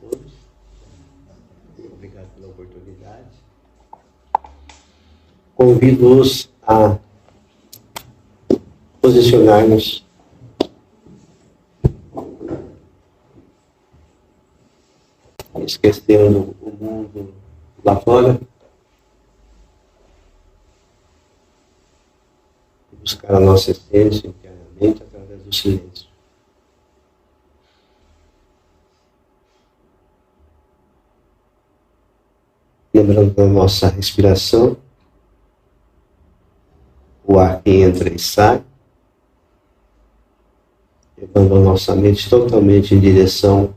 todos. Obrigado pela oportunidade. Convido-os a posicionarmos esquecendo o mundo lá fora e buscar a nossa essência internamente através do silêncio. Lembrando da nossa respiração, o ar que entra e sai, levando a nossa mente totalmente em direção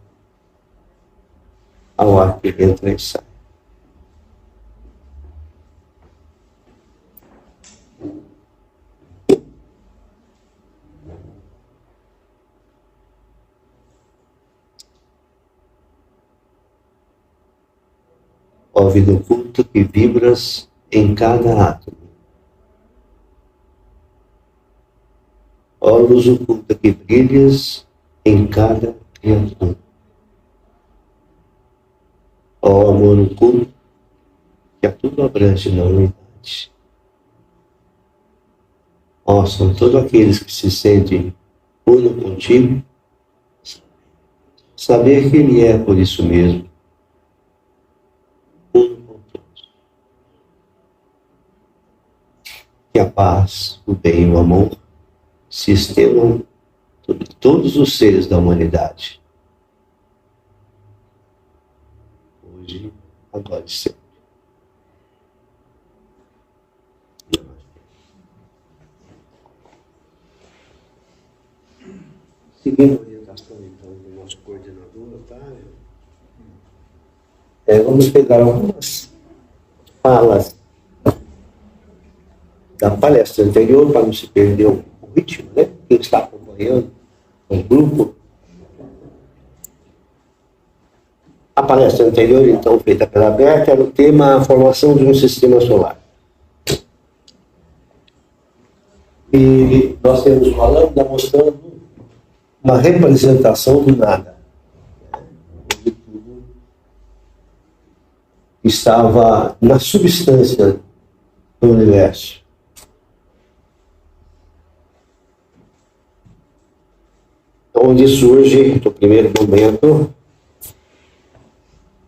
ao ar que entra e sai. Ó vida oculta que vibras em cada átomo. Ó luz oculta que brilhas em cada criatura. Ó amor oculto que a tudo abrange na unidade. Ó, são todos aqueles que se sentem uno contigo, saber que Ele é por isso mesmo, uno com todos. Que a paz, o bem e o amor se estendam sobre todos os seres da humanidade. Hoje, agora e sempre. Seguindo a orientação, então, do nosso coordenador, Otávio, vamos pegar algumas falas da palestra anterior, para não se perder o ritmo, né? Quem está acompanhando o grupo. A palestra anterior, então, feita pela Berta, era o tema a formação de um sistema solar. E nós temos uma lâmpada mostrando uma representação do nada. Onde tudo estava na substância do universo. Onde surge, no primeiro momento,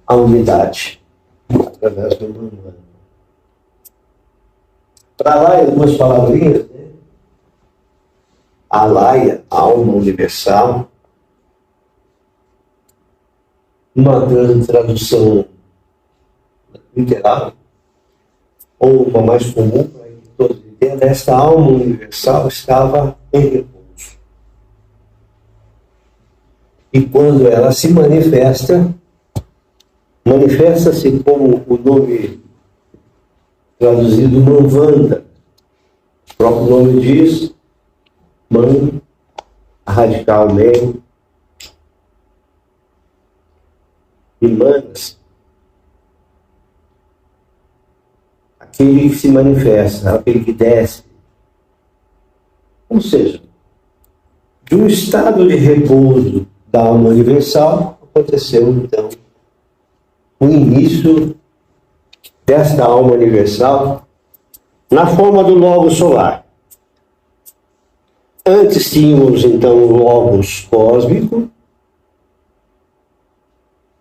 a unidade, através do humano. Para lá, em duas palavrinhas, né? Alaya, alma universal. Uma tradução literal, ou uma mais comum, para que todos entendam, esta alma universal estava em repouso. E quando ela se manifesta-se como o nome traduzido Manvanda. O próprio nome diz, Man, radical meio, e Manas, aquele que se manifesta, aquele que desce. Ou seja, de um estado de repouso da alma universal, aconteceu então o início desta alma universal na forma do logo solar. Antes tínhamos então o logos cósmico,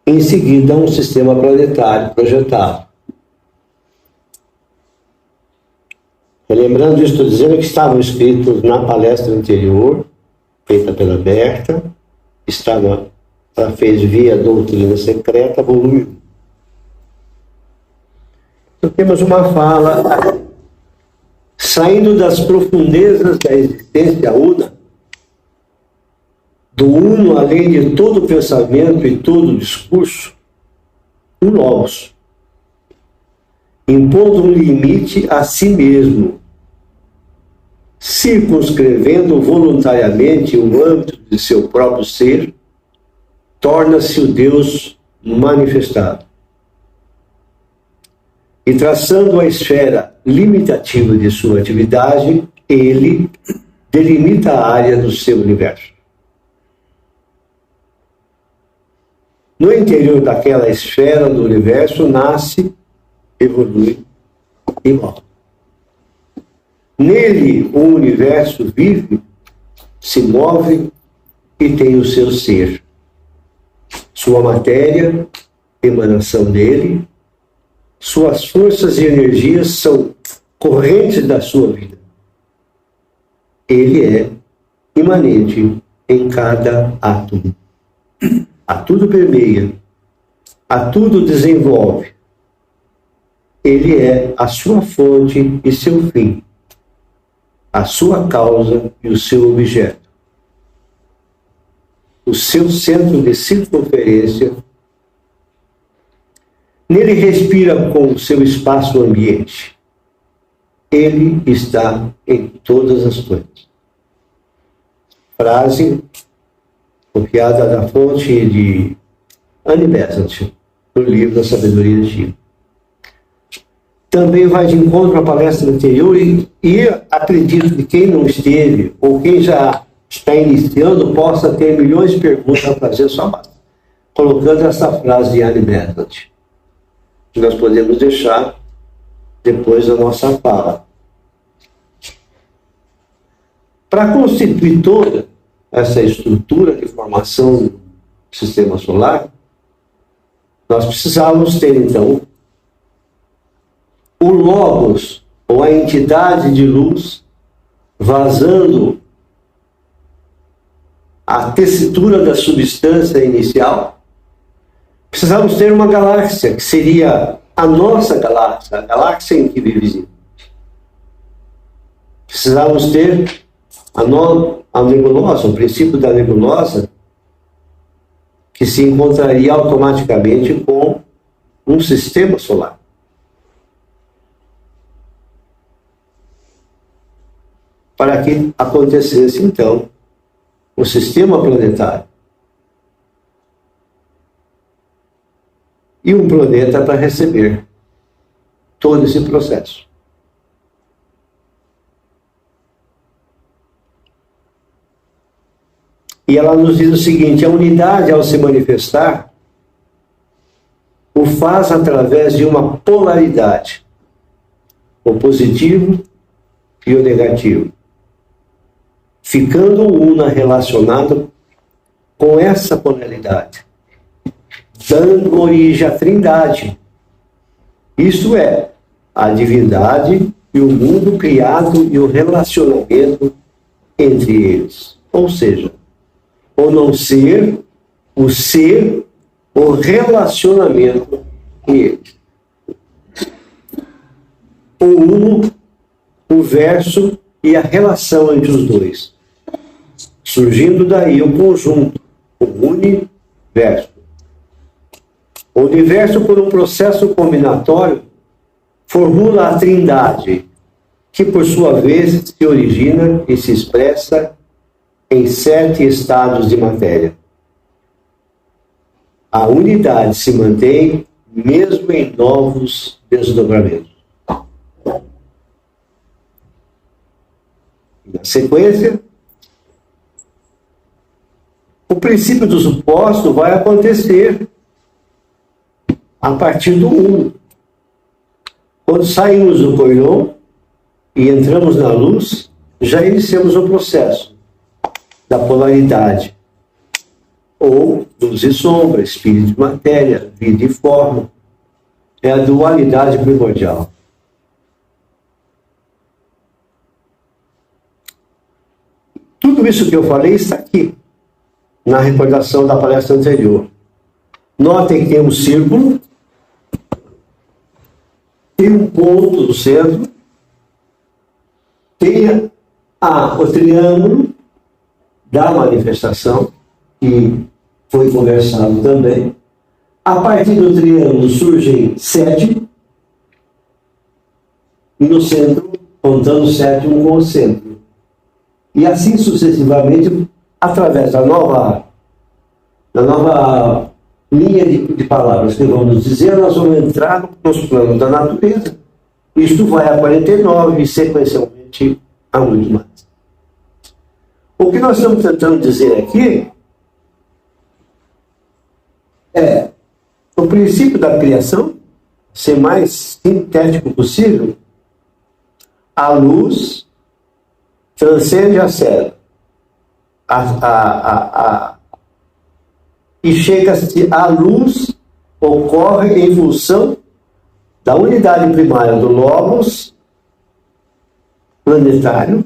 em seguida um sistema planetário projetado. Relembrando isso, estou dizendo que estavam escritos na palestra anterior, feita pela Berta, ela fez via Doutrina Secreta, volume 1. Então temos uma fala, saindo das profundezas da existência una, do uno além de todo pensamento e todo discurso, o Logos, impondo um limite a si mesmo, circunscrevendo voluntariamente o âmbito de seu próprio ser, torna-se o Deus manifestado. E traçando a esfera limitativa de sua atividade, ele delimita a área do seu universo. no interior daquela esfera do universo, nasce, evolui e morre. Nele, o universo vive, se move e tem o seu ser. Sua matéria, emanação dele, suas forças e energias são correntes da sua vida. Ele é imanente em cada átomo. A tudo permeia, a tudo desenvolve. Ele é a sua fonte e seu fim, a sua causa e o seu objeto, o seu centro de circunferência. Nele respira com o seu espaço ambiente. Ele está em todas as coisas. Frase copiada da fonte de Annie Besant, no livro da Sabedoria Divina. Também vai de encontro à palestra anterior e acredito que quem não esteve, ou quem já está iniciando, possa ter milhões de perguntas a fazer só colocando essa frase de Annie Besant, que nós podemos deixar depois da nossa fala. Para constituir toda essa estrutura de formação do sistema solar, nós precisávamos ter, então, o Logos, ou a entidade de luz, vazando a tessitura da substância inicial. Precisávamos ter uma galáxia, que seria a nossa galáxia, a galáxia em que vivemos. Precisávamos ter a nebulosa, o princípio da nebulosa, que se encontraria automaticamente com um sistema solar. Para que acontecesse, então, o sistema planetário. E um planeta para receber todo esse processo. E ela nos diz o seguinte: a unidade, ao se manifestar, o faz através de uma polaridade, o positivo e o negativo, ficando o una relacionado com essa polaridade, dando origem à trindade. Isto é, a divindade e o mundo criado e o relacionamento entre eles. Ou seja, o não ser, o ser, o relacionamento com eles. O uno, o verso e a relação entre os dois. Surgindo daí o conjunto, o universo. O universo, por um processo combinatório, formula a trindade, que por sua vez se origina e se expressa em 7 estados de matéria. A unidade se mantém mesmo em novos desdobramentos. Na sequência, o princípio do suposto vai acontecer a partir do 1. Quando saímos do coilon e entramos na luz, já iniciamos o processo da polaridade, ou luz e sombra, espírito e matéria, vida e forma. É a dualidade primordial. Tudo isso que eu falei está aqui, na recordação da palestra anterior. Notem que tem um círculo, tem um ponto no centro, tem o triângulo da manifestação, que foi conversado também. A partir do triângulo surgem 7, e no centro, contando 7 um com o centro. E assim sucessivamente, através da nova linha de palavras que vamos dizer, nós vamos entrar nos planos da natureza. Isto vai a 49 e sequencialmente a muito mais. O que nós estamos tentando dizer aqui O princípio da criação, ser mais sintético possível, a luz transcende a célula. E chega-se, a luz ocorre em função da unidade primária do logos planetário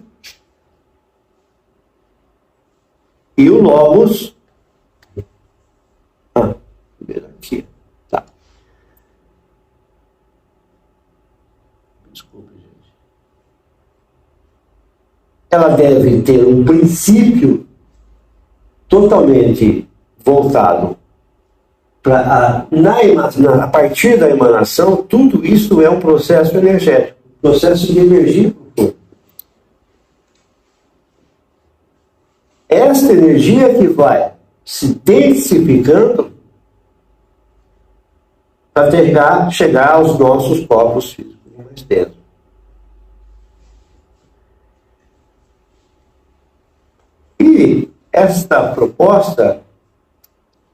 e o logos aqui, tá. Desculpe, gente. Ela deve ter um princípio totalmente voltado para a partir da emanação. Tudo isso é um processo energético, processo de energia. Esta energia que vai se densificando para chegar aos nossos corpos físicos mais dentro. E esta proposta,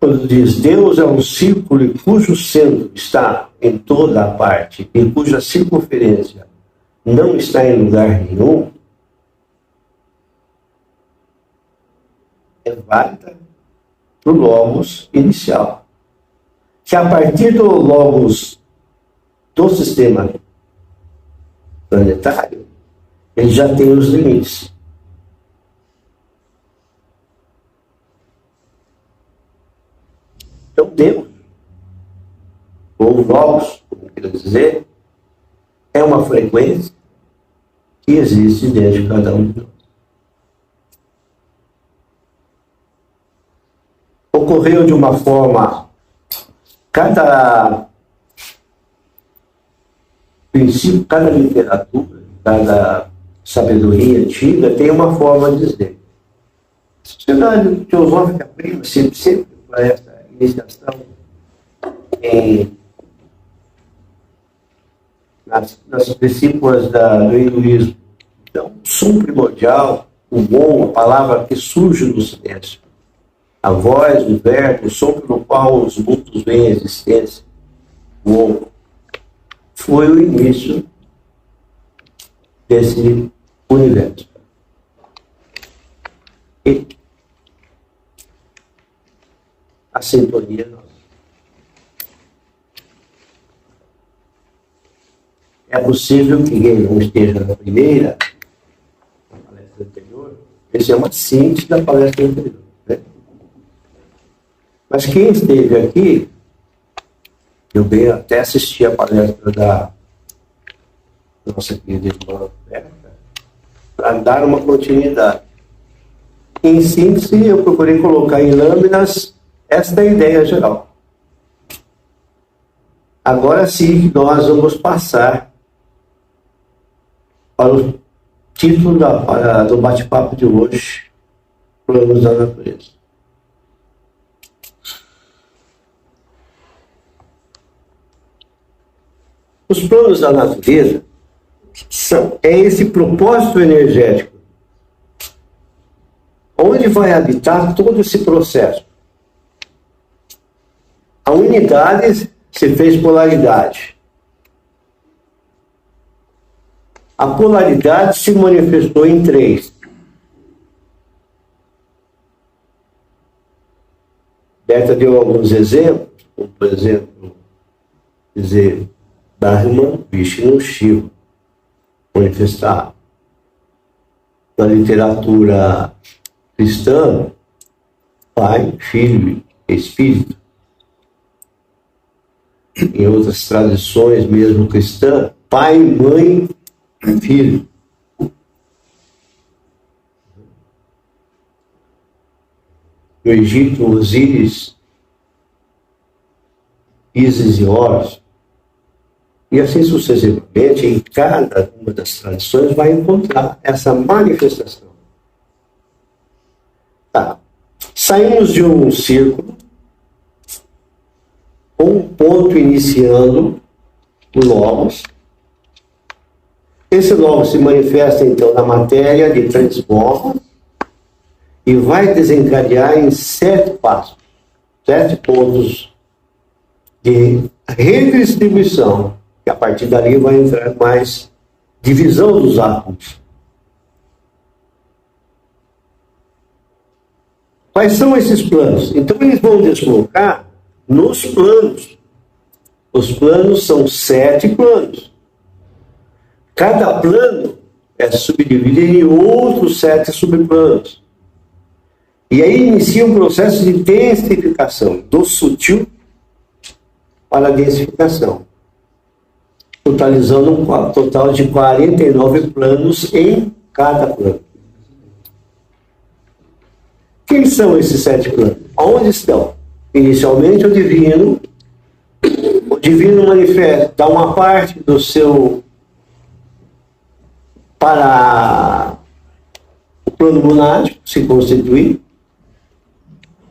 quando diz Deus é um círculo cujo centro está em toda a parte e cuja circunferência não está em lugar nenhum, é válida para o logos inicial. Que a partir do logos do sistema planetário, ele já tem os limites. Então Deus, ou logos, como quero dizer, é uma frequência que existe dentro de cada um de nós. Ocorreu de uma forma, cada princípio, cada literatura, cada sabedoria antiga tem uma forma de dizer. A sociedade teosófica prima sempre para essa iniciação nas princípios do hinduísmo. Então, o som primordial, o bom, a palavra que surge do silêncio. A voz, o verbo, o som pelo qual os mundos vêm à existência, o foi o início desse universo. E a sintonia nossa. É possível que quem não esteja na primeira, na palestra anterior, essa é uma síntese da palestra anterior. Mas quem esteve aqui, eu bem até assisti a palestra da nossa querida irmã Berta, para dar uma continuidade. Em síntese, eu procurei colocar em lâminas esta ideia geral. Agora sim, nós vamos passar para o título do bate-papo de hoje, Planos da Natureza. Os planos da natureza é esse propósito energético, onde vai habitar todo esse processo. A unidade se fez polaridade. A polaridade se manifestou em 3. Berta deu alguns exemplos, como por exemplo, dizer Dharma, Vishnu, Shiva, manifestar na literatura cristã, Pai, Filho e Espírito. Em outras tradições, mesmo cristã, Pai, Mãe e Filho. No Egito, Osíris, Ísis e Horus. E assim sucessivamente, em cada uma das tradições vai encontrar essa manifestação. Tá. Saímos de um círculo, um ponto iniciando o logos. Esse logos se manifesta então na matéria de transforma e vai desencadear em 7 passos, 7 pontos de redistribuição, e a partir dali vai entrar mais divisão dos átomos. Quais são esses planos? Então eles vão deslocar nos planos. Os planos são 7 planos. Cada plano é subdividido em outros 7 subplanos. E aí inicia um processo de densificação, do sutil para a densificação, totalizando um total de 49 planos em cada plano. Quem são esses 7 planos? Onde estão? Inicialmente o divino manifesta, dá uma parte do seu para o plano monádico se constituir.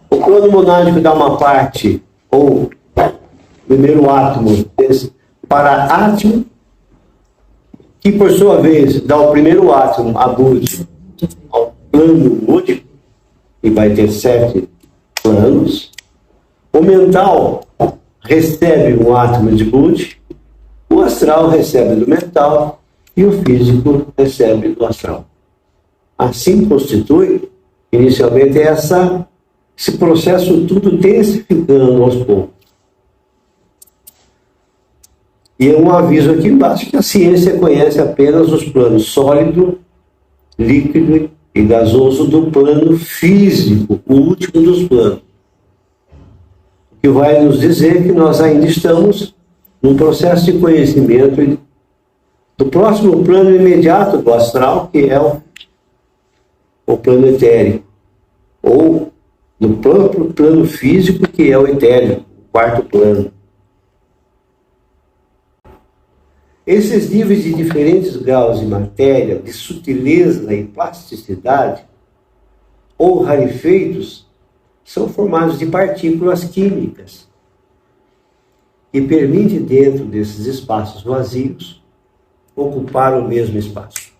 O plano monádico dá uma parte, ou primeiro átomo, para átomo, que por sua vez dá o primeiro átomo, a Bud, ao plano búdico, e vai ter 7 planos. O mental recebe um átomo de Bud, o astral recebe do mental e o físico recebe do astral. Assim constitui, inicialmente, esse processo tudo densificando aos poucos. E um aviso aqui embaixo que a ciência conhece apenas os planos sólido, líquido e gasoso do plano físico, o último dos planos. O que vai nos dizer que nós ainda estamos num processo de conhecimento do próximo plano imediato do astral, que é o plano etérico, ou do próprio plano físico, que é o etérico, o 4º plano. Esses níveis de diferentes graus de matéria, de sutileza e plasticidade, ou rarefeitos, são formados de partículas químicas e permite, dentro desses espaços vazios, ocupar o mesmo espaço.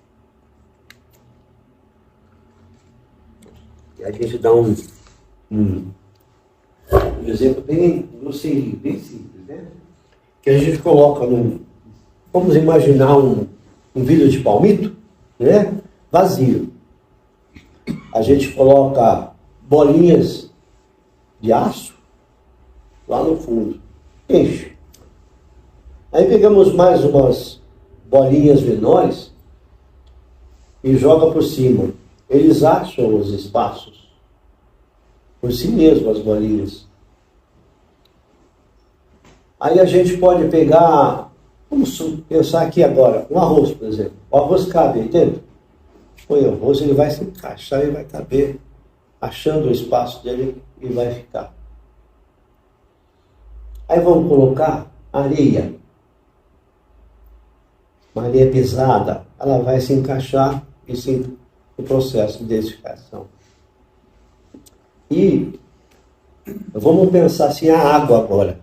E a gente dá um exemplo bem grosseiro, bem simples, né? Que a gente coloca vamos imaginar um vidro de palmito, né? Vazio. A gente coloca bolinhas de aço lá no fundo, enche. Aí pegamos mais umas bolinhas menores e joga por cima. Eles acham os espaços por si mesmo, as bolinhas. Aí a gente pode pegar, vamos pensar aqui agora, um arroz, por exemplo. O arroz cabe aí dentro. Põe o arroz, ele vai se encaixar e vai caber, achando o espaço dele e vai ficar. Aí vamos colocar areia. Uma areia pesada, ela vai se encaixar no processo de densificação. E vamos pensar assim, a água agora.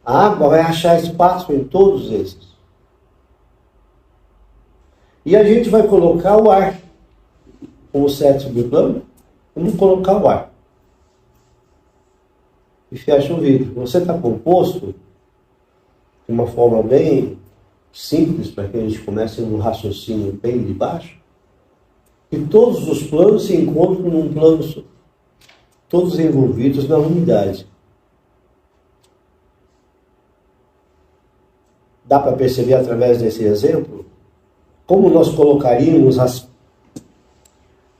A água vai achar espaço em todos esses. E a gente vai colocar o ar. Com o 7 subplano, vamos colocar o ar. E fecha o vidro. Você está composto de uma forma bem simples, para que a gente comece um raciocínio bem de baixo, e todos os planos se encontram num plano só, todos envolvidos na unidade. Dá para perceber através desse exemplo como nós colocaríamos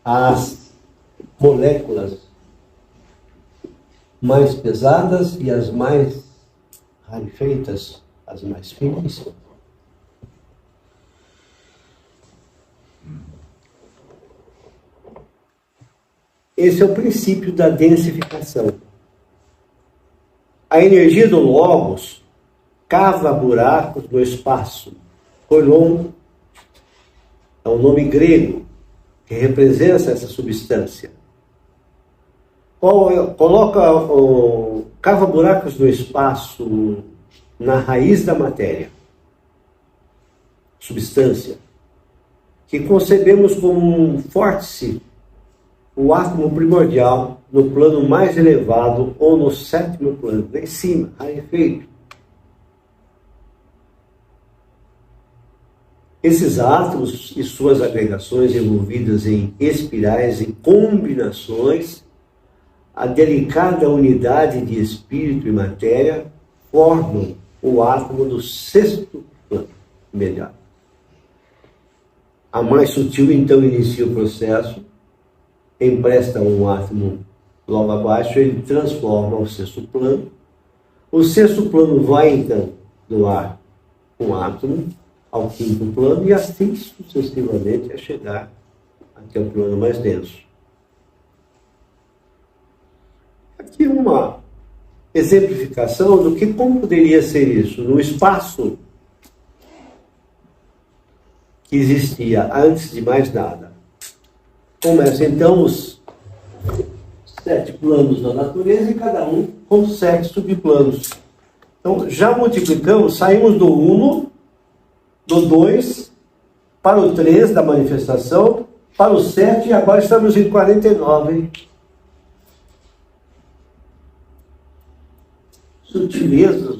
as moléculas mais pesadas e as mais rarefeitas, as mais finas. Esse é o princípio da densificação. A energia do Logos cava buracos no espaço. Koilon é um nome grego que representa essa substância. Cava buracos no espaço na raiz da matéria, substância, que concebemos como um vórtice o átomo primordial no plano mais elevado ou no sétimo plano, lá em cima, a efeito. Esses átomos e suas agregações envolvidas em espirais e combinações, a delicada unidade de espírito e matéria formam o átomo do sexto plano imediato. A mais sutil, então, inicia o processo, empresta um átomo logo abaixo, ele transforma o sexto plano. O sexto plano vai, então, doar um átomo ao quinto plano e assim sucessivamente a chegar até o plano mais denso. Aqui uma exemplificação do que como poderia ser isso. No espaço que existia antes de mais nada. Começa então os 7 planos da natureza e cada um com 7 subplanos. Então já multiplicamos, saímos do 1, do 2, para o 3 da manifestação, para o 7 e agora estamos em 49. Sutilezas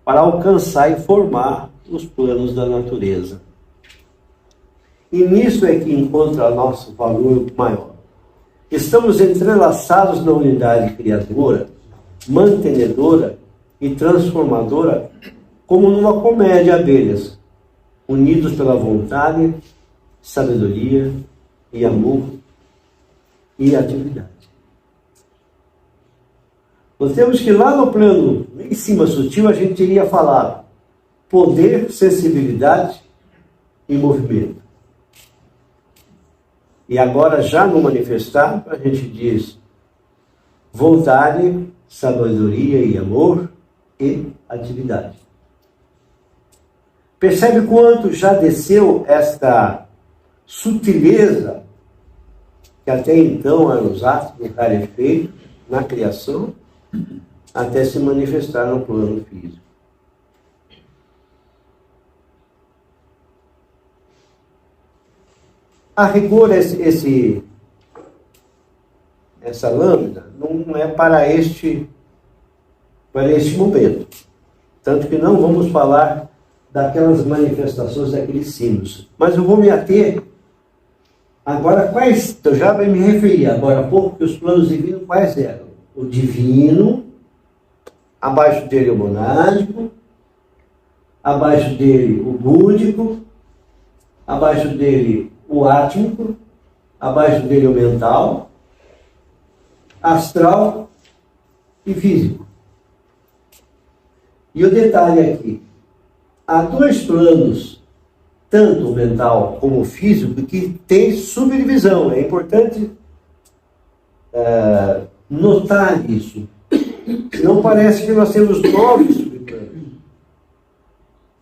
para alcançar e formar os planos da natureza. E nisso é que encontra nosso valor maior. Estamos entrelaçados na unidade criadora, mantenedora e transformadora, como numa comédia de abelhas, unidos pela vontade, sabedoria e amor e atividade. Nós temos que lá no plano, em cima sutil, a gente iria falar poder, sensibilidade e movimento. E agora, já no manifestar, a gente diz vontade, sabedoria e amor e atividade. Percebe quanto já desceu esta sutileza que até então eram os atos do cara efeito na criação, até se manifestar no plano físico. A rigor, essa lâmina não é para este momento. Tanto que não vamos falar daquelas manifestações, daqueles símbolos. Mas eu vou me ater agora quais, eu já me referi agora há pouco que os planos divinos quais eram? O divino, abaixo dele o monádico, abaixo dele o búdico, abaixo dele o átmico, abaixo dele o mental, astral e físico. E o detalhe aqui, há 2 planos, tanto o mental como o físico, que tem subdivisão. É importante notar isso. Não parece que nós temos 9 subplanos.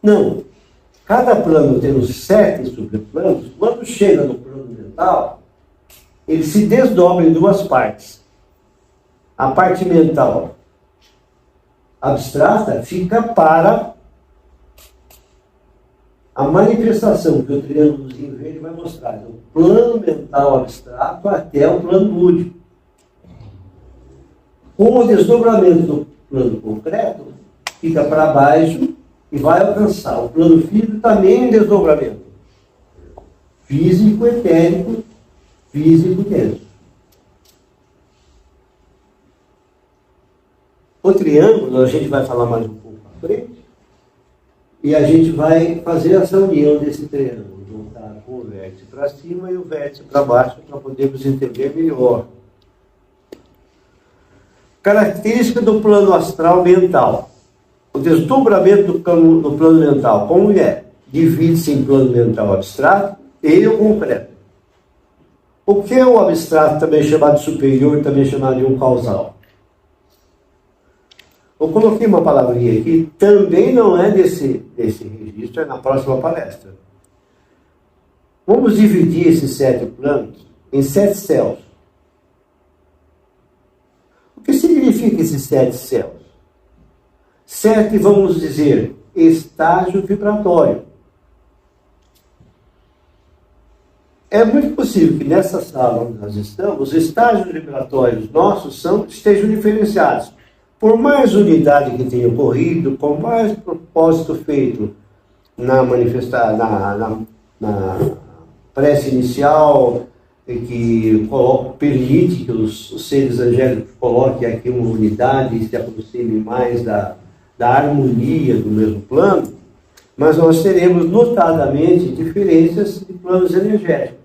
Não. Cada plano tendo 7 subplanos. Quando chega no plano mental, ele se desdobra em 2 partes. A parte mental abstrata fica para a manifestação que o triângulozinho verde vai mostrar. Do plano mental abstrato até o plano lúdico. Com o desdobramento do plano concreto, fica para baixo e vai alcançar o plano físico também em desdobramento. Físico, etérico, físico, denso. O triângulo, a gente vai falar mais um pouco à frente, e a gente vai fazer essa união desse triângulo, voltar com o vértice para cima e o vértice para baixo, para podermos entender melhor. Característica do plano astral mental. O desdobramento do plano mental, como é? Divide-se em plano mental abstrato e o concreto. O que é o abstrato, também chamado de superior, também chamado de um causal? Eu coloquei uma palavrinha aqui, também não é desse registro, é na próxima palestra. Vamos dividir esses 7 planos em 7 céus. O que significa esses 7 céus? 7, vamos dizer, estágio vibratório. É muito possível que nessa sala onde nós estamos, os estágios vibratórios nossos estejam diferenciados. Por mais unidade que tenha ocorrido, com mais propósito feito na prece inicial, que permite que os seres angélicos coloquem aqui uma unidade e se aproximem mais da harmonia do mesmo plano, mas nós teremos notadamente diferenças de planos energéticos,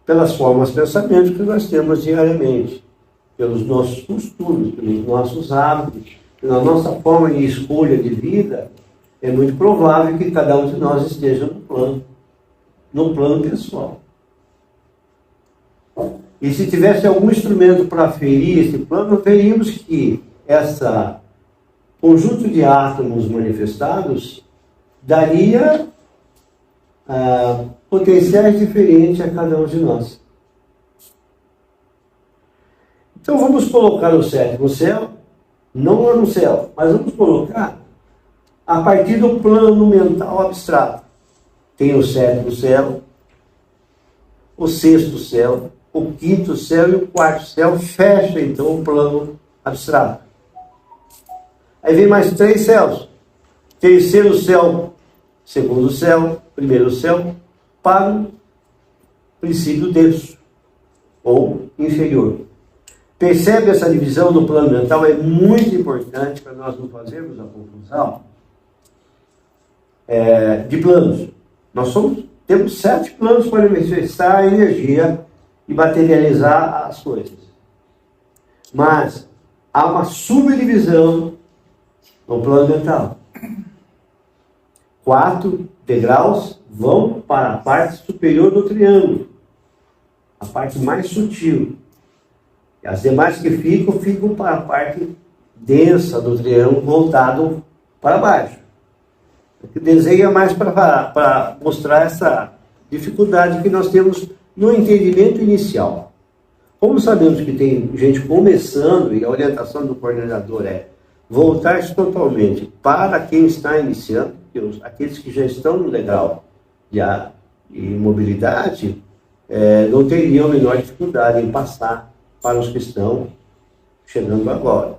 pelas formas de pensamento que nós temos diariamente, pelos nossos costumes, pelos nossos hábitos, pela nossa forma de escolha de vida. É muito provável que cada um de nós esteja no plano pessoal. E se tivesse algum instrumento para aferir esse plano, veríamos que esse conjunto de átomos manifestados daria potenciais diferentes a cada um de nós. Então vamos colocar o sétimo céu, não lá no céu, mas vamos colocar a partir do plano mental abstrato. Tem o sétimo céu, o sexto céu, o quinto céu e o quarto céu. Fecha então o plano abstrato. Aí vem mais 3 céus. Terceiro céu, segundo céu, primeiro céu, para o princípio denso ou inferior. Percebe essa divisão do plano mental? É muito importante para nós não fazermos a confusão de planos. Nós temos 7 planos para manifestar a energia e materializar as coisas. Mas há uma subdivisão no plano mental. 4 degraus vão para a parte superior do triângulo, a parte mais sutil. E as demais que ficam para a parte densa do triângulo, voltado para baixo. O desenho é mais para mostrar essa dificuldade que nós temos no entendimento inicial. Como sabemos que tem gente começando, e a orientação do coordenador é voltar-se totalmente para quem está iniciando, aqueles que já estão no degrau de mobilidade, não teriam a menor dificuldade em passar para os que estão chegando agora.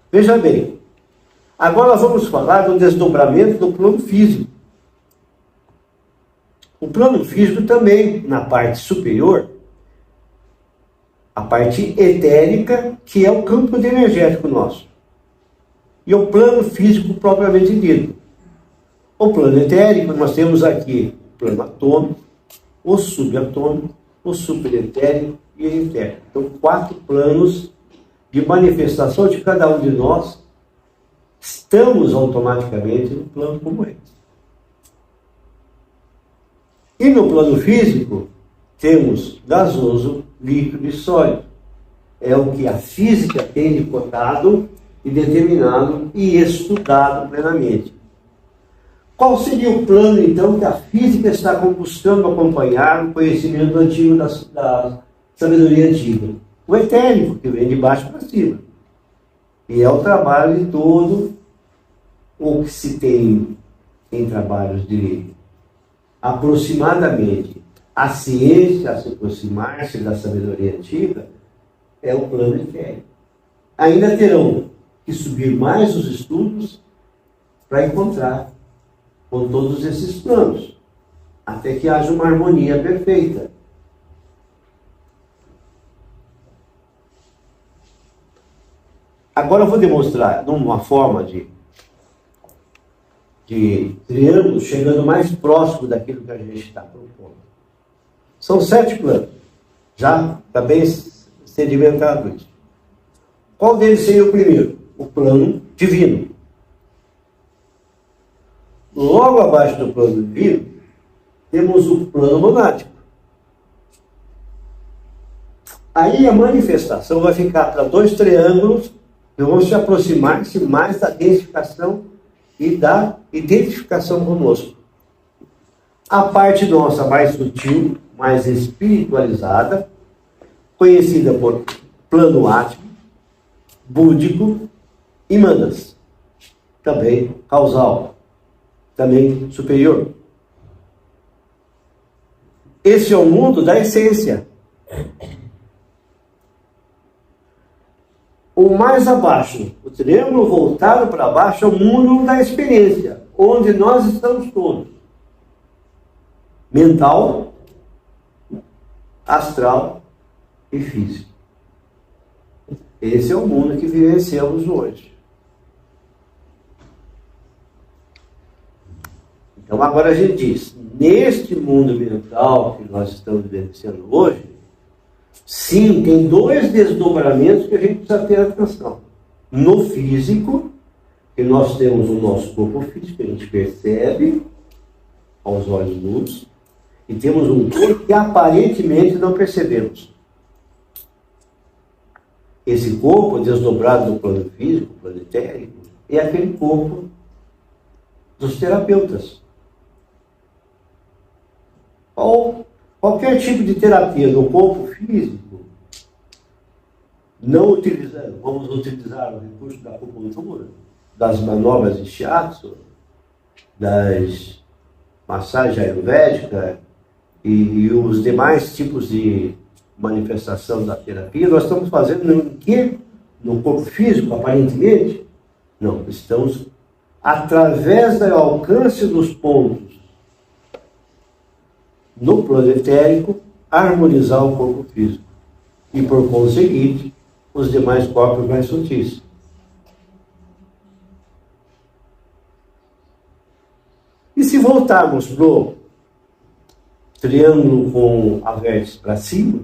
Veja bem, agora vamos falar do desdobramento do plano físico. O plano físico também, na parte superior, a parte etérica, que é o campo energético nosso. E o plano físico propriamente dito. O plano etérico, nós temos aqui o plano atômico, o subatômico, o superetérico e o etérico. Então, 4 planos de manifestação de cada um de nós. Estamos automaticamente no plano como esse. E no plano físico, temos gasoso, líquido e sólido. É o que a física tem decotado e determinado e estudado plenamente. Qual seria o plano, então, que a física está buscando acompanhar o conhecimento antigo da sabedoria antiga? O etérico, que vem de baixo para cima. E é o trabalho de todo o que se tem em trabalhos de aproximadamente a ciência a se aproximar-se da sabedoria antiga, é o plano etérico. Ainda terão que subir mais os estudos para encontrar com todos esses planos, até que haja uma harmonia perfeita. Agora eu vou demonstrar numa forma de triângulo, chegando mais próximo daquilo que a gente está propondo. São 7 planos. Já está bem sedimentado isso. Qual deles seria o primeiro? O plano divino. Logo abaixo do plano divino, temos o plano monádico. Aí a manifestação vai ficar para 2 triângulos que vão se aproximar-se mais da densificação e da identificação conosco. A parte nossa mais sutil, mais espiritualizada, conhecida por plano átmico, búdico e manas, também causal, também superior. Esse é o mundo da essência. O mais abaixo, o triângulo voltado para baixo, é o mundo da experiência, onde nós estamos todos. Mental, astral e físico. Esse é o mundo que vivenciamos hoje. Então agora a gente diz, neste mundo mental que nós estamos vivenciando hoje, sim, tem dois desdobramentos que a gente precisa ter atenção. No físico, que nós temos o nosso corpo físico, que a gente percebe aos olhos nus, e temos um corpo que aparentemente não percebemos. Esse corpo desdobrado do plano físico, planetérico, é aquele corpo dos terapeutas. Ou qualquer tipo de terapia no corpo físico, não utilizando, vamos utilizar o recurso da acupuntura, das manobras de shiatsu, das massagens ayurvédicas e os demais tipos de manifestação da terapia, nós estamos fazendo no quê? No corpo físico, aparentemente? Não, estamos, através do alcance dos pontos no plano etérico, harmonizar o corpo físico e, por conseguinte, os demais corpos mais sutis. E se voltarmos para o triângulo com a vértice para cima,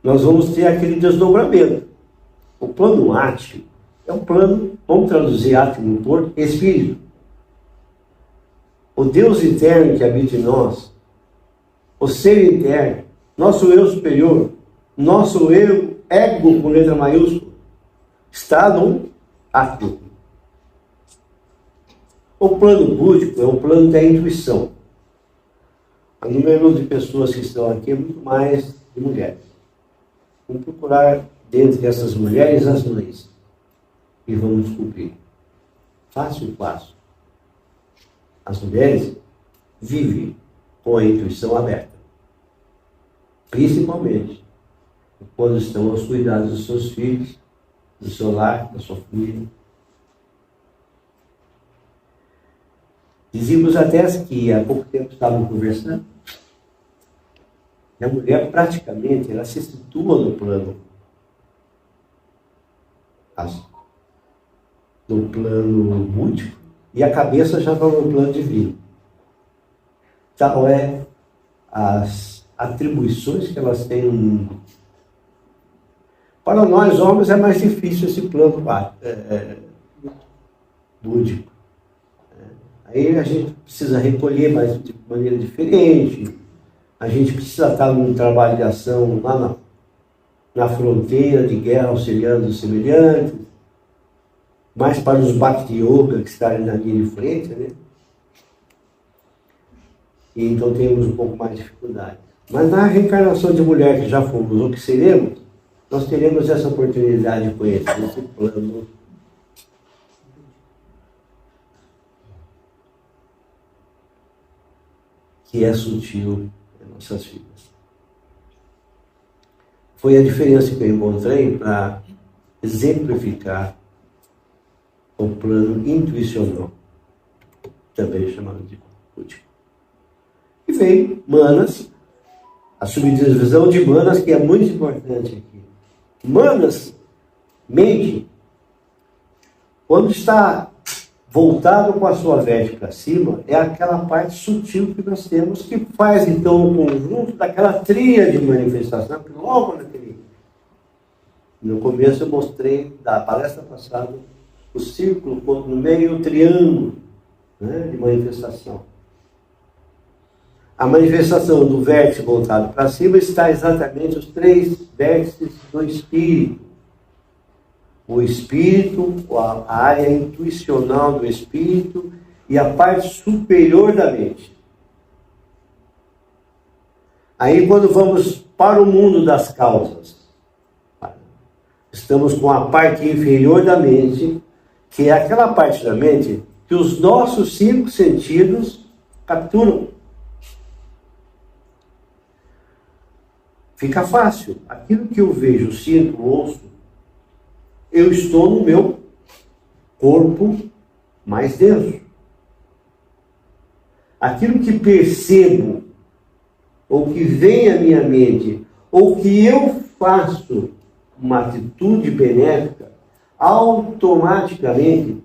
nós vamos ter aquele desdobramento. O plano ático é um plano, vamos traduzir ático por espírito. O Deus interno que habita em nós, o ser interno, nosso eu superior, nosso eu, ego com letra maiúscula, está no ático. O plano búdico é o plano da intuição. O número de pessoas que estão aqui é muito mais de mulheres. Vamos procurar dentre essas mulheres as mães e vamos descobrir. Passo a passo. As mulheres vivem com a intuição aberta. Principalmente quando estão aos cuidados dos seus filhos, do seu lar, da sua família. Dizíamos até que há pouco tempo estávamos conversando. E a mulher praticamente ela se situa no plano búdico e a cabeça já está no plano divino. Tal é as atribuições que elas têm no mundo. Para nós homens é mais difícil esse plano búdico. Aí a gente precisa recolher, mas de maneira diferente. A gente precisa estar num trabalho de ação lá na fronteira de guerra, auxiliando os semelhantes. Mais para os Bhakti Yoga que estarem na linha de frente, né? E então temos um pouco mais de dificuldade. Mas na reencarnação de mulher que já fomos ou que seremos, nós teremos essa oportunidade de conhecer esse plano que é sutil em nossas vidas. Foi a diferença que eu encontrei para exemplificar o plano intuicional, também chamado de búdico. E veio Manas, a subdivisão de Manas, que é muito importante aqui. Manas, mente, quando está voltado com a sua vértice para cima, é aquela parte sutil que nós temos, que faz então o conjunto daquela tríade de manifestação, que logo no começo eu mostrei, da palestra passada, o círculo, no meio o triângulo, né, de manifestação. A manifestação do vértice voltado para cima está exatamente os três vértices do espírito. O espírito, a área intuicional do espírito e a parte superior da mente. Aí quando vamos para o mundo das causas, estamos com a parte inferior da mente, que é aquela parte da mente que os nossos 5 sentidos capturam. fica fácil. Aquilo que eu vejo, sinto, ouço, eu estou no meu corpo mais denso. Aquilo que percebo, ou que vem à minha mente, ou que eu faço uma atitude benéfica, automaticamente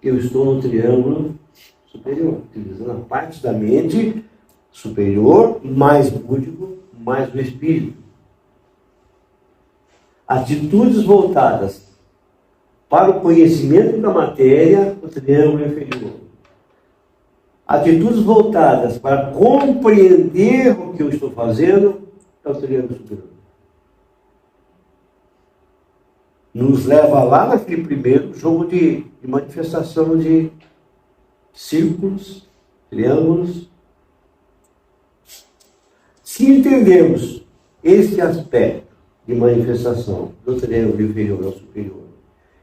eu estou no triângulo superior, utilizando a parte da mente superior, mais búdico, mais o espírito. Atitudes voltadas para o conhecimento da matéria, o triângulo inferior. Atitudes voltadas para compreender o que eu estou fazendo, é o triângulo superior. Nos leva lá naquele primeiro jogo de manifestação de círculos, triângulos. Se entendemos este aspecto de manifestação do triângulo inferior ao superior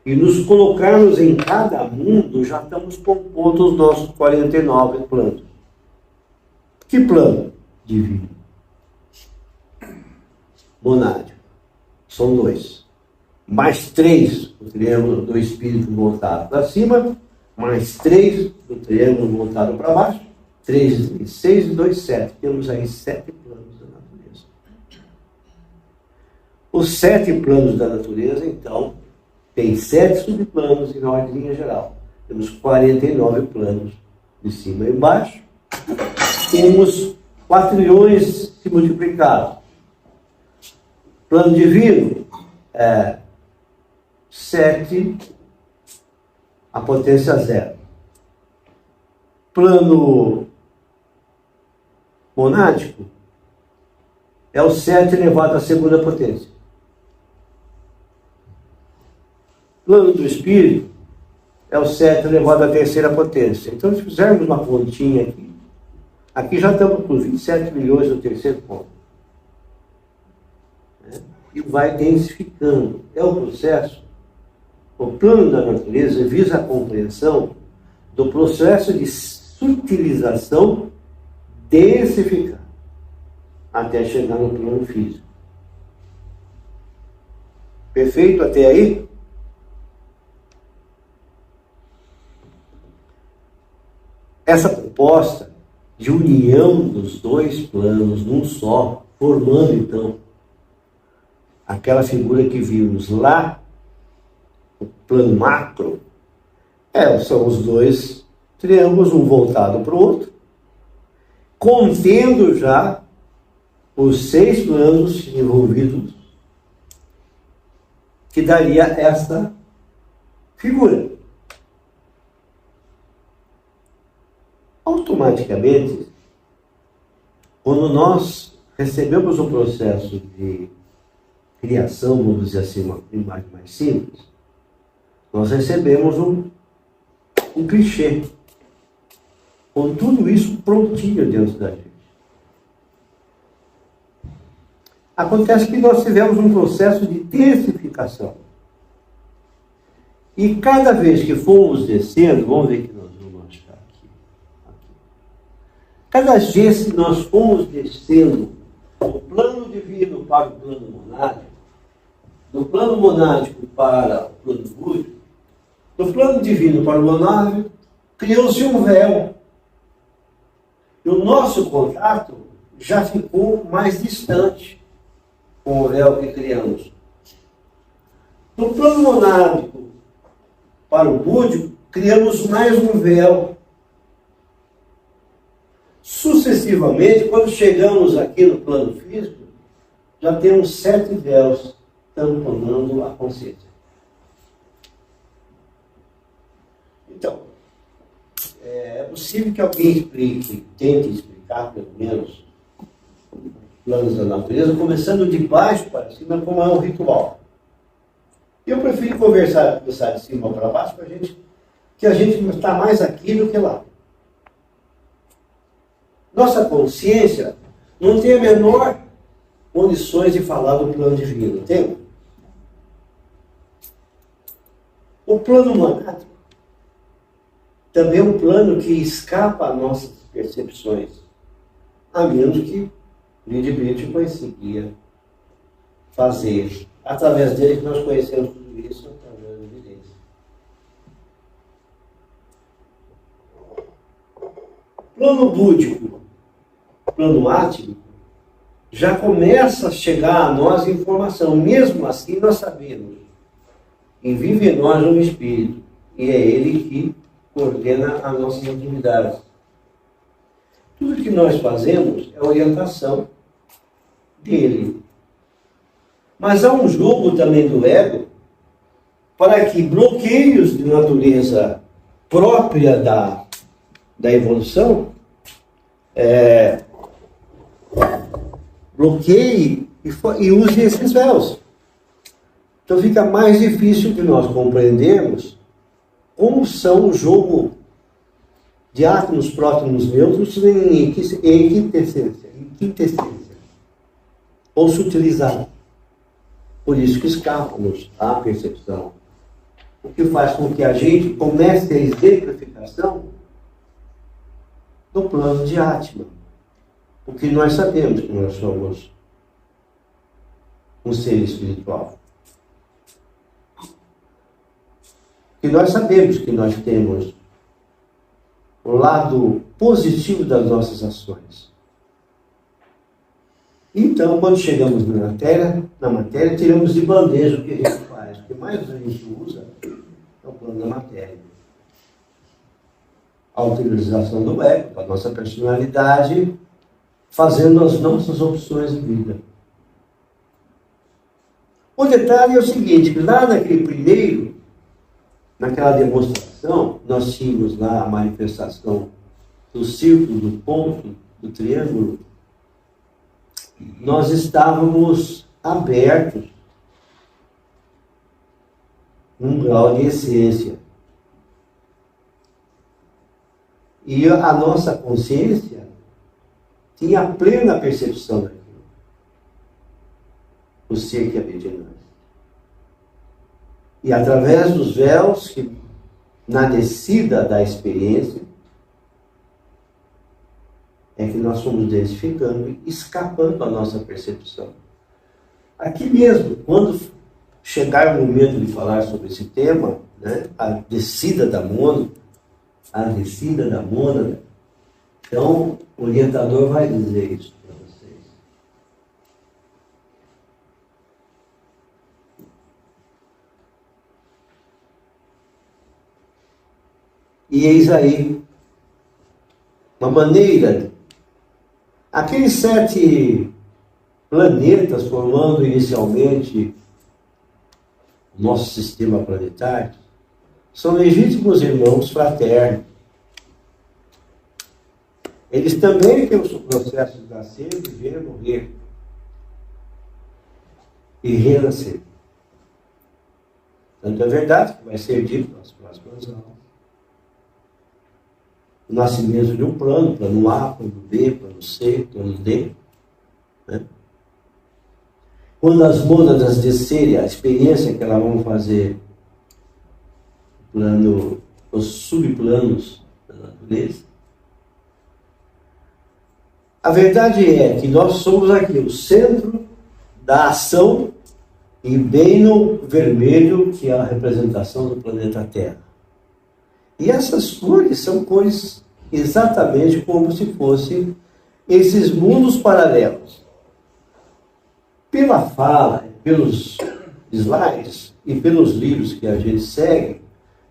e nos colocarmos em cada mundo, já estamos compondo os nossos 49 planos. Que plano? Divino. Monádico. São 2. Mais 3 do triângulo do espírito voltado para cima, mais 3 do triângulo voltado para baixo, 3 e 6 e 2, 7. Temos aí 7 planos da natureza. Os 7 planos da natureza, então, tem 7 subplanos em ordem geral. Temos 49 planos de cima e embaixo. Temos 4 trilhões se multiplicados. Plano divino é 7 a potência 0. Plano monádico é o 7 elevado à segunda potência. Plano do espírito é o 7 elevado à terceira potência. Então, se fizermos uma continha aqui já estamos com 27 milhões no terceiro ponto. E vai densificando. É o processo. O plano da natureza visa a compreensão do processo de sutilização densificar até chegar no plano físico. Perfeito até aí? Essa proposta de união dos 2 planos num só, formando então aquela figura que vimos lá, o plano macro, são os 2 triângulos, um voltado para o outro, contendo já os 6 planos envolvidos, que daria essa figura. Automaticamente, quando nós recebemos o processo de criação, vamos dizer assim, uma imagem mais simples, nós recebemos um clichê, com tudo isso prontinho dentro da gente. Acontece que nós tivemos um processo de densificação. E cada vez que fomos descendo, vamos ver que nós vamos achar aqui. Cada vez que nós fomos descendo do plano divino para o plano monádico, do plano monádico para o plano búdico, do plano divino para o monádico, criou-se um véu. E o nosso contato já ficou mais distante com o véu que criamos. Do plano monádico para o búdico, criamos mais um véu. Sucessivamente, quando chegamos aqui no plano físico, já temos 7 véus tamponando a consciência. Então, é possível que alguém explique, tente explicar pelo menos, planos da natureza, começando de baixo para cima, como é um ritual. Eu prefiro começar de cima para baixo, que a gente está mais aqui do que lá. Nossa consciência não tem a menor condições de falar do plano divino, tem? O plano monádico também é um plano que escapa às nossas percepções, a menos que Lidbrit conseguia fazer. Através dele que nós conhecemos tudo isso, através da evidência. Plano búdico, plano átmico, já começa a chegar a nós informação. Mesmo assim, nós sabemos que vive em nós um espírito, e é ele que coordena as nossas atividades. Tudo que nós fazemos é orientação dele. Mas há um jogo também do ego para que bloqueios de natureza própria da evolução bloqueie e use esses véus. Então fica mais difícil de nós compreendermos como são o jogo de átomos, prótons, nêutrons em quintessência, ou sutilizar. Por isso que escapa-nos a percepção. O que faz com que a gente comece a exemplificação do plano de Atma. Porque nós sabemos que nós somos um ser espiritual. E nós sabemos que nós temos o lado positivo das nossas ações. Então, quando chegamos na matéria, tiramos de bandeja o que a gente faz. O que mais a gente usa é o plano da matéria. A utilização do ego, da nossa personalidade, fazendo as nossas opções de vida. O detalhe é o seguinte, que lá naquela demonstração, nós tínhamos lá a manifestação do círculo, do ponto, do triângulo. Nós estávamos abertos num grau de essência. E a nossa consciência tinha plena percepção daquilo. O ser que habita em nós. E através dos véus, que na descida da experiência, é que nós fomos densificando e escapando da nossa percepção. Aqui mesmo, quando chegar o momento de falar sobre esse tema, né, a descida da mônada, então o orientador vai dizer isso para vocês. E eis aí uma maneira. Aqueles 7 planetas formando inicialmente o nosso sistema planetário são legítimos irmãos fraternos. Eles também têm o processo de nascer, viver, morrer e renascer. Tanto é verdade que vai ser dito nas próximas aulas. O nascimento de um plano A, plano B, plano C, plano D. Né? Quando as mônadas descerem, a experiência que elas vão fazer, os subplanos da natureza, a verdade é que nós somos aqui o centro da ação e bem no vermelho, que é a representação do planeta Terra. E essas cores são cores exatamente como se fossem esses mundos paralelos. Pela fala, pelos slides e pelos livros que a gente segue,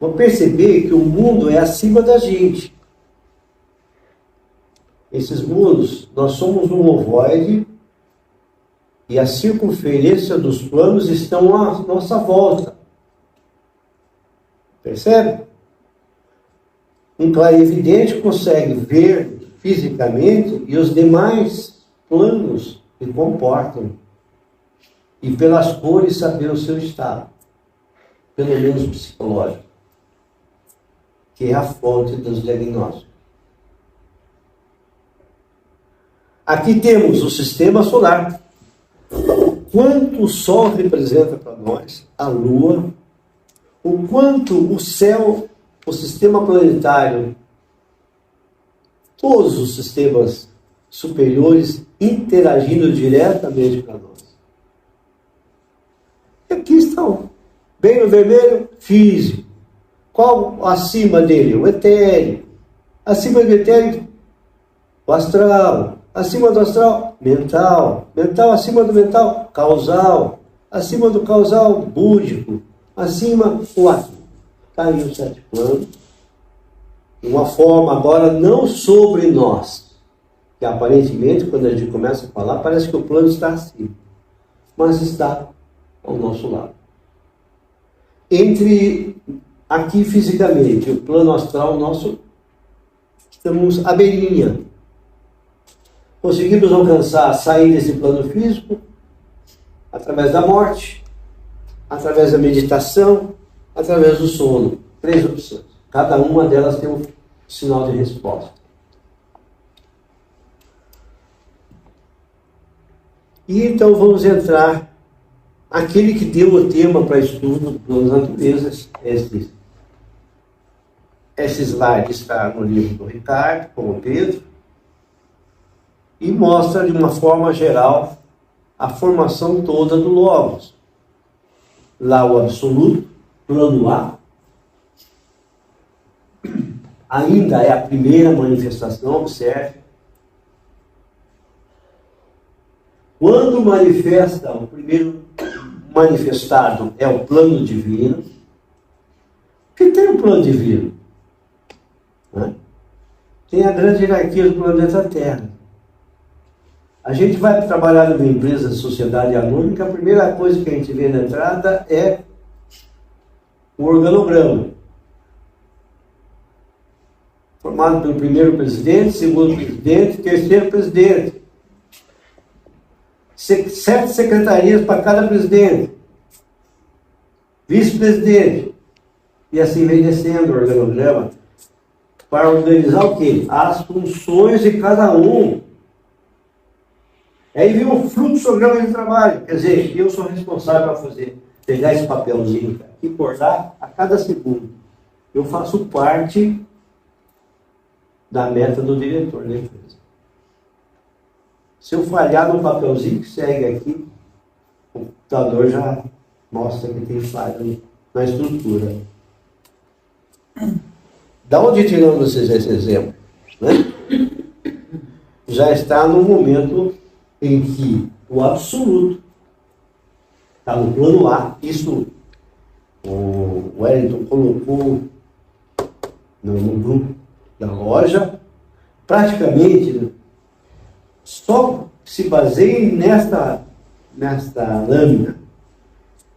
vão perceber que o mundo é acima da gente. Esses mundos, nós somos um ovoide e a circunferência dos planos estão à nossa volta. Percebe? Um clarividente consegue ver fisicamente e os demais planos se comportam. E pelas cores saber o seu estado, pelo menos psicológico, que é a fonte dos diagnósticos. Aqui temos o sistema solar. Quanto o Sol representa para nós, a Lua, o quanto o céu, o sistema planetário, todos os sistemas superiores interagindo diretamente com nós. E aqui estão, bem no vermelho, físico. Qual acima dele? O etéreo. Acima do etéreo, o astral. Acima do astral, mental. Mental acima do mental, causal. Acima do causal, búdico. Acima, o átomo. Está aí os 7 planos. Uma forma agora não sobre nós. Que aparentemente, quando a gente começa a falar, parece que o plano está acima. Mas está ao nosso lado. Entre aqui fisicamente, o plano astral nosso, estamos à beirinha. Conseguimos alcançar, sair desse plano físico através da morte, através da meditação, através do sono. 3 opções. Cada uma delas tem um sinal de resposta. E então vamos entrar aquele que deu o tema para estudo das naturezas. Esse slide está no livro do Ricardo, com o Pedro, e mostra de uma forma geral a formação toda do Logos. Lá o absoluto, plano A, ainda é a primeira manifestação, observe. Quando manifesta, o primeiro manifestado é o plano divino. O que tem o plano divino? Tem a grande hierarquia do planeta Terra. A gente vai trabalhar numa empresa de sociedade anônima, a primeira coisa que a gente vê na entrada é o organograma. Formado pelo primeiro presidente, segundo presidente, terceiro presidente. 7 secretarias para cada presidente. Vice-presidente. E assim vem descendo o organograma para organizar o quê? As funções de cada um. Aí vem o fluxograma de trabalho. Quer dizer, eu sou responsável para pegar esse papelzinho e cortar a cada segundo. Eu faço parte da meta do diretor da empresa. Se eu falhar no papelzinho que segue aqui, o computador já mostra que tem falha na estrutura. Da onde tiramos esse exemplo? Né? Já está no momento em que o absoluto está no plano A. Isso o Wellington colocou no grupo da loja. Praticamente só se baseia nesta lâmina.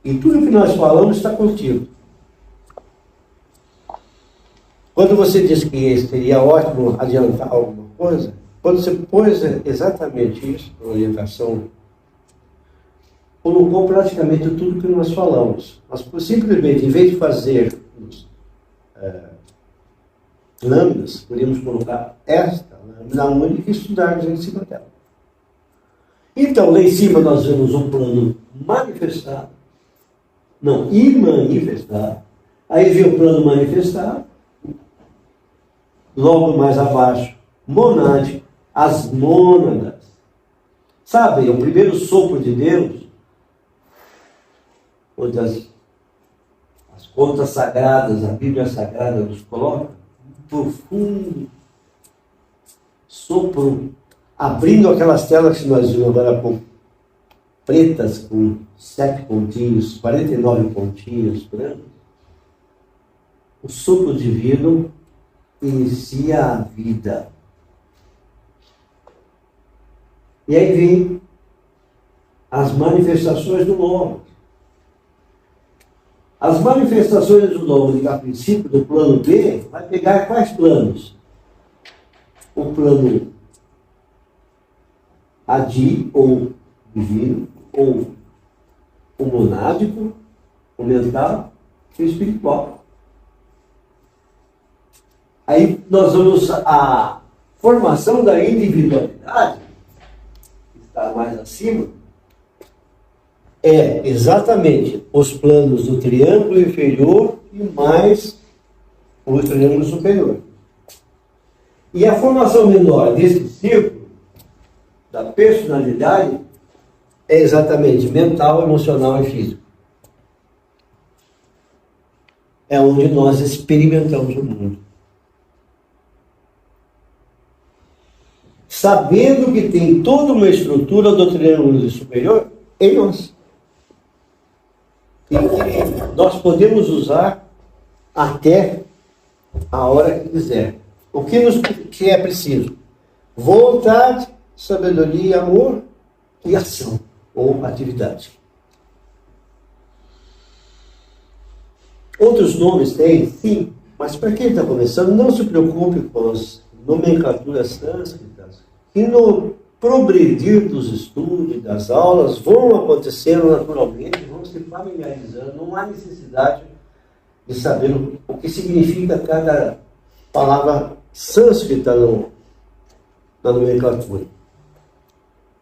E tudo que nós falamos está contido. Quando você disse que seria ótimo adiantar alguma coisa, quando você pôs exatamente isso, a orientação, colocou praticamente tudo que nós falamos. Nós simplesmente, em vez de fazer lâminas, podemos colocar esta lâmina única e estudarmos em cima dela. Então, lá em cima nós vemos um plano manifestado, não, imanifestado. Aí vem o plano manifestado, logo mais abaixo, monádico, as mônadas. Sabe, o primeiro sopro de Deus, onde as contas sagradas, a Bíblia Sagrada nos coloca, um profundo sopro, abrindo aquelas telas que nós vimos agora há pouco, pretas com 7 pontinhos, 49 pontinhos brancos. O sopro divino inicia a vida. E aí vem as manifestações do Logos. As manifestações do Logos, a princípio do plano B, vai pegar quais planos? O plano adi, ou divino, ou o monádico, o mental e o espiritual. Aí nós vamos a formação da individualidade, que está mais acima, é exatamente os planos do triângulo inferior e mais o triângulo superior. E a formação menor desse círculo da personalidade é exatamente mental, emocional e físico. É onde nós experimentamos o mundo. Sabendo que tem toda uma estrutura doutrinária superior em nós. E que nós podemos usar até a hora que quiser. O que é preciso? Vontade, sabedoria, amor e ação ou atividade. Outros nomes tem, sim, mas para quem está começando, não se preocupe com as nomenclaturas sânscritas, que no progredir dos estudos, das aulas, vão acontecendo naturalmente, vão se familiarizando, não há necessidade de saber o que significa cada palavra sânscrita na nomenclatura.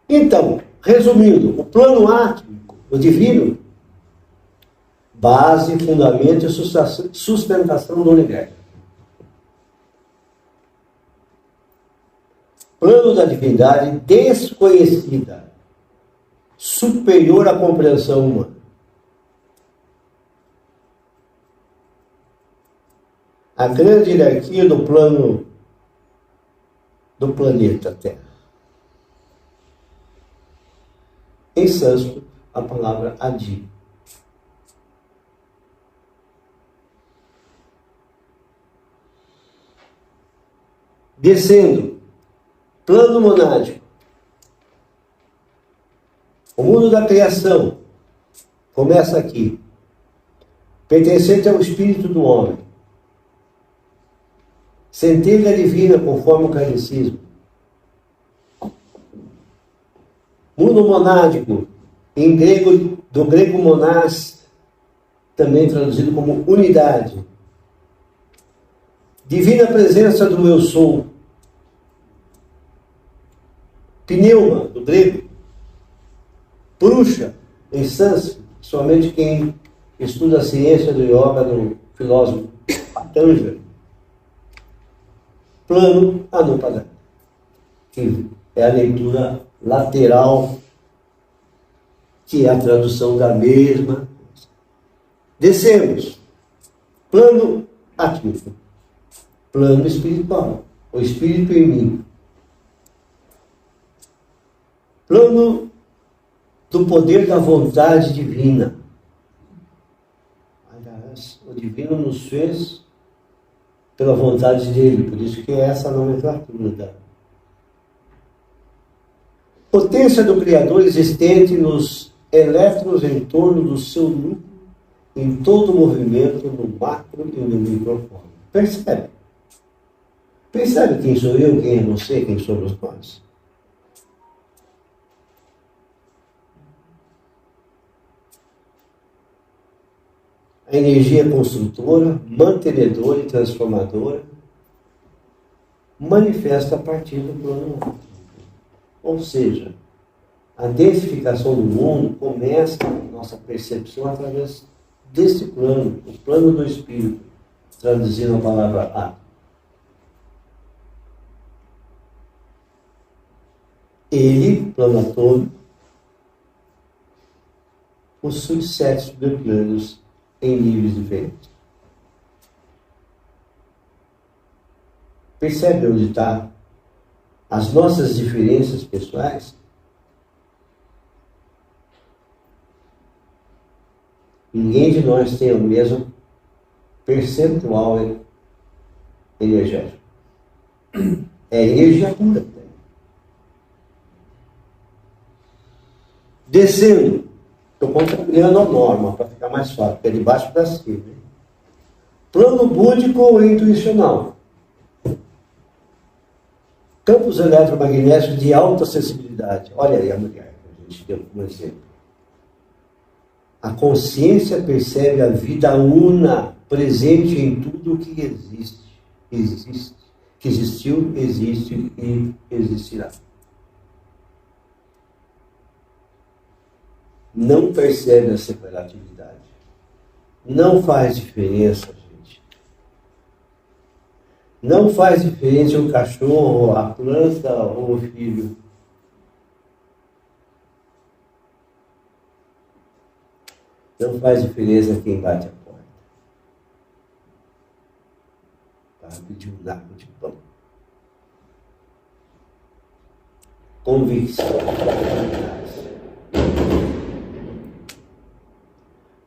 Então, resumindo, o plano átmico, o divino, base, fundamento e sustentação do universo. Plano da divindade desconhecida, superior à compreensão humana. A grande hierarquia do plano do planeta Terra. Em sânscrito, a palavra Adi. Descendo, plano monádico. O mundo da criação começa aqui, pertencente ao espírito do homem. Centelha divina conforme o kardecismo. Mundo monádico, em grego, do grego monás, também traduzido como unidade. Divina presença do eu sou. Pneuma, do grego. Purusha, em sânscrito, somente quem estuda a ciência do yoga do filósofo Patanjali. Plano Anupada, que é a leitura lateral, que é a tradução da mesma. Descemos. Plano átmico. Plano espiritual. O espírito em mim. Plano do poder da vontade divina. Aliás, o divino nos fez pela vontade dele, por isso que é essa nomenclatura. Potência do Criador existente nos elétrons em torno do seu núcleo, em todo o movimento, no macro e no microfone. Percebe? Percebe quem sou eu, quem é você, quem somos nós? A energia construtora, mantenedora e transformadora manifesta a partir do plano átmico. Ou seja, a densificação do mundo começa a nossa percepção através desse plano, o plano do espírito, traduzindo a palavra átmico. Ele, plano atômico, possui 7 subplanos em níveis diferentes. Percebe onde está as nossas diferenças pessoais? Ninguém de nós tem o mesmo percentual energético. É energia pura. Descendo. Estou contrariando a norma, para ficar mais fácil, porque é de baixo para cima. Plano búdico ou intuicional. Campos eletromagnéticos de alta sensibilidade. Olha aí a mulher que a gente deu como exemplo. A consciência percebe a vida una, presente em tudo o que existe, que existiu, existe e existirá. Não percebe a separatividade. Não faz diferença, gente. Não faz diferença o cachorro, a planta ou o filho. Não faz diferença quem bate a porta. Para pedir um naco de pão. Convicção.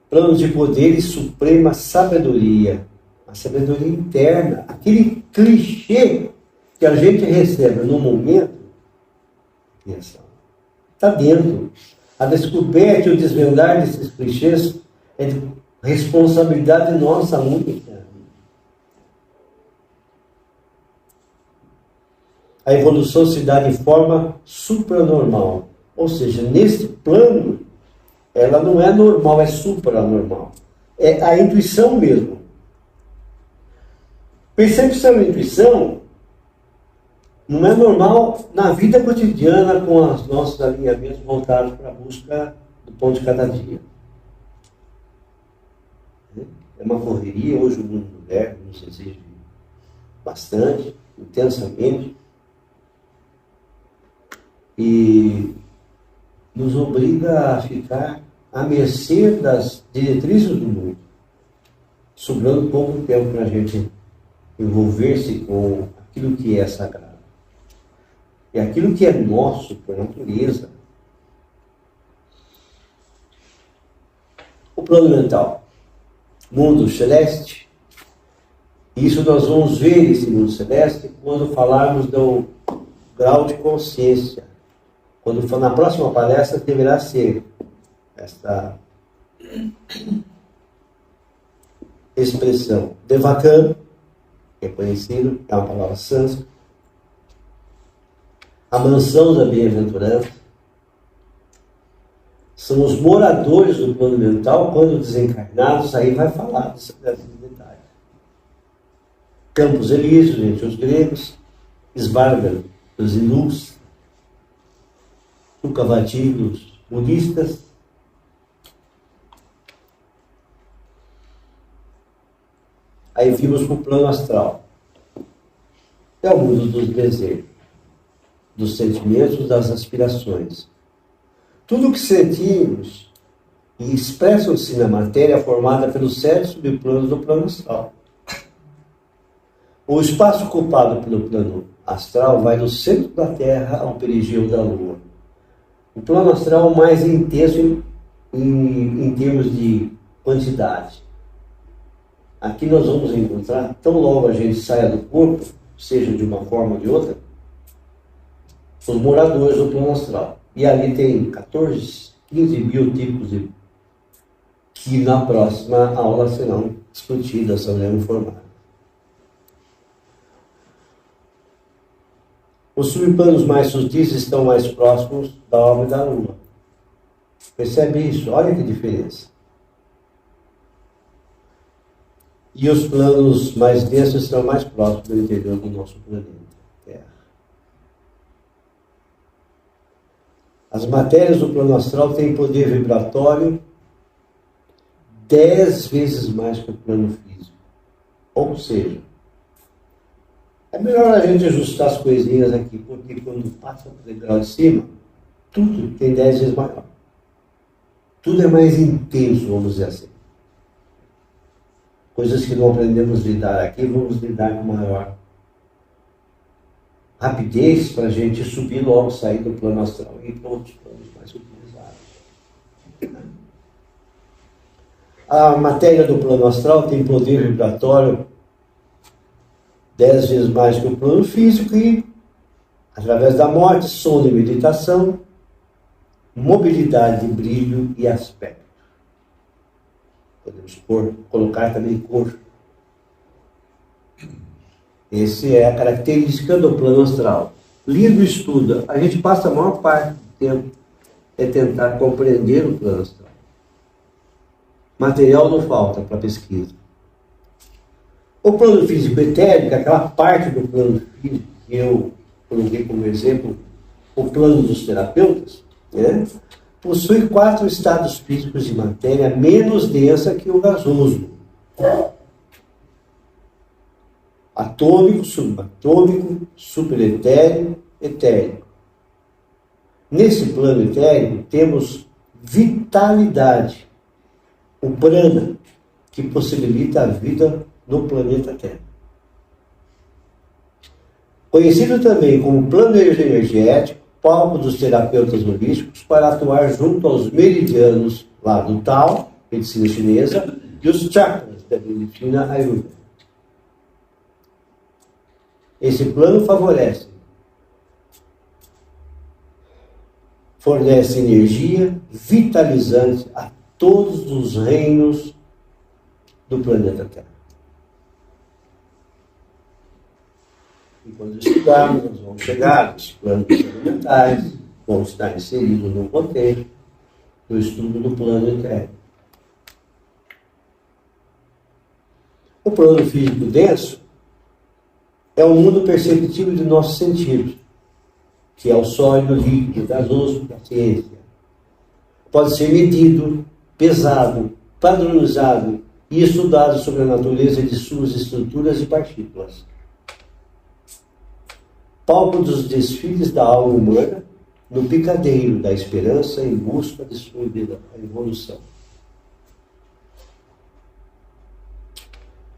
Plano de poder e suprema sabedoria. A sabedoria interna. Aquele clichê que a gente recebe no momento. Está dentro. A descoberta e o desvendar desses clichês é de responsabilidade nossa única. A evolução se dá de forma supranormal. Ou seja, nesse plano, ela não é normal, é supranormal. É a intuição mesmo. Percepção e intuição não é normal na vida cotidiana com os nossos alinhamentos voltados para a busca do pão de cada dia. É uma correria, hoje o mundo moderno nos exige bastante, intensamente, e nos obriga a ficar à mercê das diretrizes do mundo, sobrando pouco tempo para a gente envolver-se com aquilo que é sagrado. E aquilo que é nosso por natureza. O plano mental, mundo celeste. Isso nós vamos ver esse mundo celeste quando falarmos do grau de consciência. Quando for na próxima palestra, deverá ser esta expressão. Devachan, que é conhecido, é uma palavra sânscrita. A mansão da bem-aventurança. São os moradores do plano mental, quando desencarnados, aí vai falar desses detalhes. Campos Elíseos, entre os gregos, Svarga dos hindus, Sukhavati dos budistas, aí vimos para o plano astral. É o mundo dos desejos, dos sentimentos, das aspirações. Tudo o que sentimos e expressam-se na matéria é formada pelos 7 subplanos do plano astral. O espaço ocupado pelo plano astral vai do centro da Terra ao perigeu da Lua. O plano astral é o mais intenso em termos de quantidade. Aqui nós vamos encontrar, tão logo a gente saia do corpo, seja de uma forma ou de outra, os moradores do plano astral. E ali tem 14, 15 biotipos que na próxima aula serão discutidas, serão informadas. Os subplanos mais sutis estão mais próximos da alma e da lua. Percebe isso? Olha que diferença. E os planos mais densos estão mais próximos do interior do nosso planeta, Terra. As matérias do plano astral têm poder vibratório 10 vezes mais que o plano físico. Ou seja, é melhor a gente ajustar as coisinhas aqui, porque quando passa o degrau de cima, tudo tem 10 vezes maior. Tudo é mais intenso, vamos dizer assim. Coisas que não aprendemos a lidar aqui, vamos lidar com maior rapidez para a gente subir logo, sair do plano astral e ir para outros planos mais utilizados. A matéria do plano astral tem poder vibratório 10 vezes mais que o plano físico e, através da morte, som de meditação, mobilidade de brilho e aspecto. Podemos colocar também cor. Essa é a característica do plano astral. Lindo estudo. A gente passa a maior parte do tempo é tentar compreender o plano astral. Material não falta para pesquisa. O plano físico etérico, aquela parte do plano físico que eu coloquei como exemplo, o plano dos terapeutas, né, possui 4 estados físicos de matéria menos densa que o gasoso. Atômico, subatômico, superetéreo, etérico. Nesse plano etérico temos vitalidade. o prana que possibilita a vida no planeta Terra. Conhecido também como plano energético, palco dos terapeutas holísticos para atuar junto aos meridianos lá do Tao, medicina chinesa, e os chakras da medicina ayurvédica. Esse plano fornece energia vitalizante a todos os reinos do planeta Terra. E quando estudarmos, nós vamos chegar nos planos elementais, vamos estar inseridos no contexto do estudo do plano interno. O plano físico denso é o mundo perceptível de nossos sentidos, que é o sólido, líquido, gasoso da ciência. Pode ser medido, pesado, padronizado e estudado sobre a natureza de suas estruturas e partículas. Palco dos desfiles da alma humana no picadeiro da esperança em busca de sua evolução.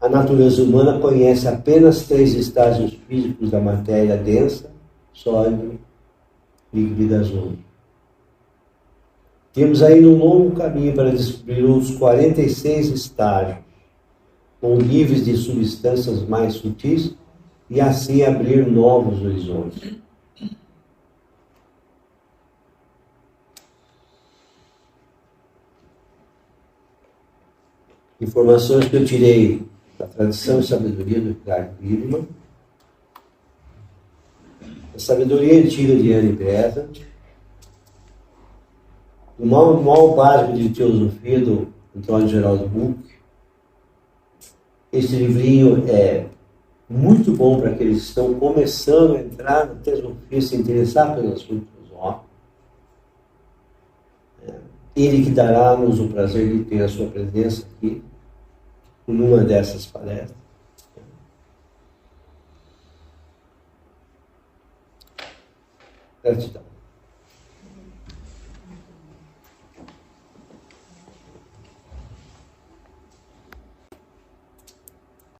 A natureza humana conhece apenas 3 estágios físicos da matéria densa, sólido, líquido e gasoso. Temos ainda um longo caminho para descobrir outros 46 estágios, com níveis de substâncias mais sutis, e assim abrir novos horizontes. Informações que eu tirei da Tradição e Sabedoria do Ricardo Biederman, a Sabedoria Antiga de Annie Besant, o Manual Básico de Teosofia do Antônio Geraldo Buch. Esse livrinho é muito bom para aqueles que estão começando a entrar na teosofia, se interessar pelo assunto filosófico. Ele que dará-nos o prazer de ter a sua presença aqui, numa dessas palestras. Gratidão.